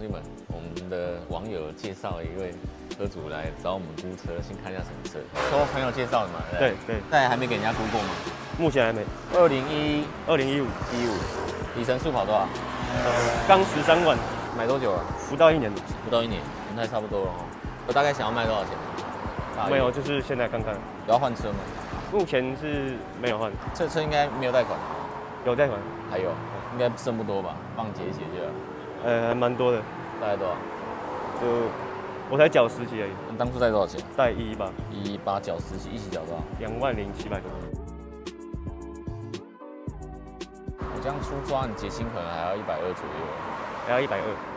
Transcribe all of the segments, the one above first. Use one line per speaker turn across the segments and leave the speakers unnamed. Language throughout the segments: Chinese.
弟们，我们的网友介绍一位车主来找我们估车，先看一下什么车。说朋友介绍的嘛，对不对？
对，
但还没给人家估过吗？
目前还没。
2015，里程数跑多少？
刚13万，
买多久了？
不到1年。
不到1年，那还差不多了哦。我大概想要卖多少钱？
没有，就是现在看看。
有要换车吗？
目前是没有换，
这车应该没有贷款，
有贷款，
还有应该剩不多吧？帮你结一结就好。
还蛮多的，
大概多少？
就我才缴10几而已。
你当初贷多少钱？
贷118，
118缴10期，一起缴多少
20700多。
我这样出抓，你结清可能还要120左右。
还要120，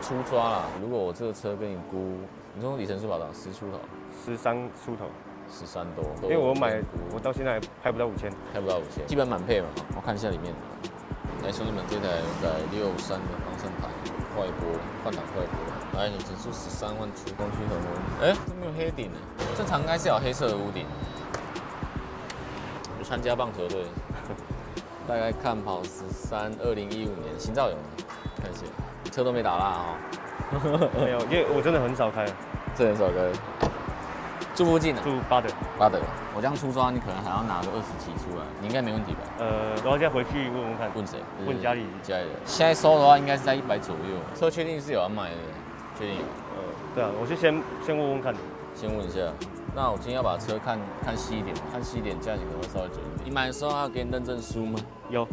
出抓啦！如果我这个车跟你估，你说里程数跑多少？10出头
13出头。
，13多。
因为我买，我到现在还拍不到5000，
开不到5000，基本满配嘛。我看一下里面。来，兄弟们，这台在653的方向盘，快播，换挡快播。来，里程数13万出，工具很稳。这没有黑顶呢，正常应该是有黑色的屋顶。我参加棒球队，大概看跑2015年，新造有吗？看一下，车都没打蜡哦。
没有，因为我真的很少开。
这很少开。住附近啊？
住巴德。
巴德，我这样出抓，你可能还要拿个20几出来，你应该没问题吧？
然后再回去问问看。
问谁？
问家里
人。现在收的话，应该是在100左右。车确定是有要卖的，确定有。
对啊，我就先问问看。
先问一下。那我今天要把车看细一点，看细一点，价钱可能会稍微准一点。你买的时候他要给你认证书吗？
有。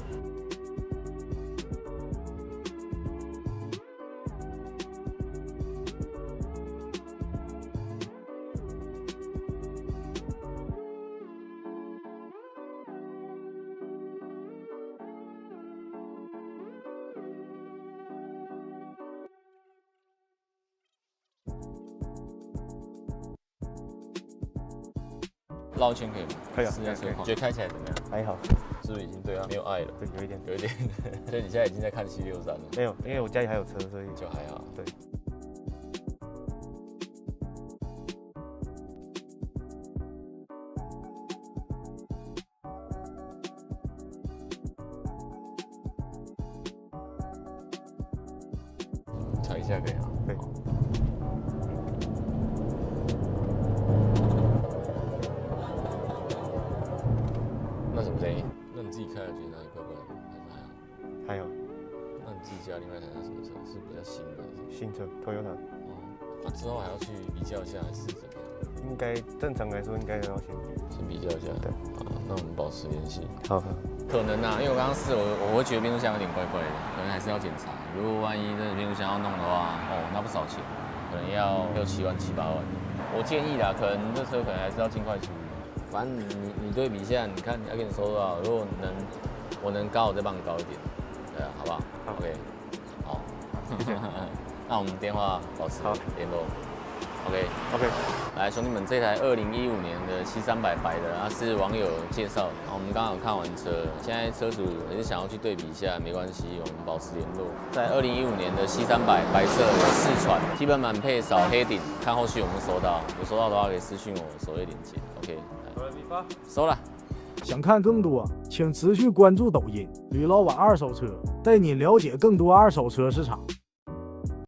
绕一圈可以吗？
可以啊。
试一下车况，觉得开起来怎么样？
还好。
是不是已经对它没有爱了？
对，有一点。
所以你现在已经在看763了？
没有，因为我家里还有车，所以
就还好。
对。
踩一下可以啊。
对。
那什么声音？那你自己开了觉得哪里怪怪的，还是
还好？
那你自己家另外一台是什么车？是比较新的？
新车 Toyota。
那之后还要去比较一下，还是怎么样？
应该正常来说应该要
先比较一下。
对。
那我们保持联系。
好。
可能啊，因为我刚刚试，我会觉得变速箱有点怪怪的，可能还是要检查。如果万一这变速箱要弄的话，那不少钱，可能要6、7万、7、8万。我建议啦，可能这车可能还是要尽快出。反正你对比一下，你看要给你收多少，如果我能高，我再帮你高一点，对啊，好不好？
好
OK， 好，谢谢。那我们电话保持联络。OK， 来，兄弟们，这台2015年的7300白的，是网友介绍的。我们刚好看完车，现在车主也是想要去对比一下，没关系，我们保持联络。在2015年的C300白色有4传，基本满配少黑顶，看后续有没有收到，有收到的话可以私讯我首页链接。OK， 收了。
想看更多，请持续关注抖音吕老板二手车，带你了解更多二手车市场。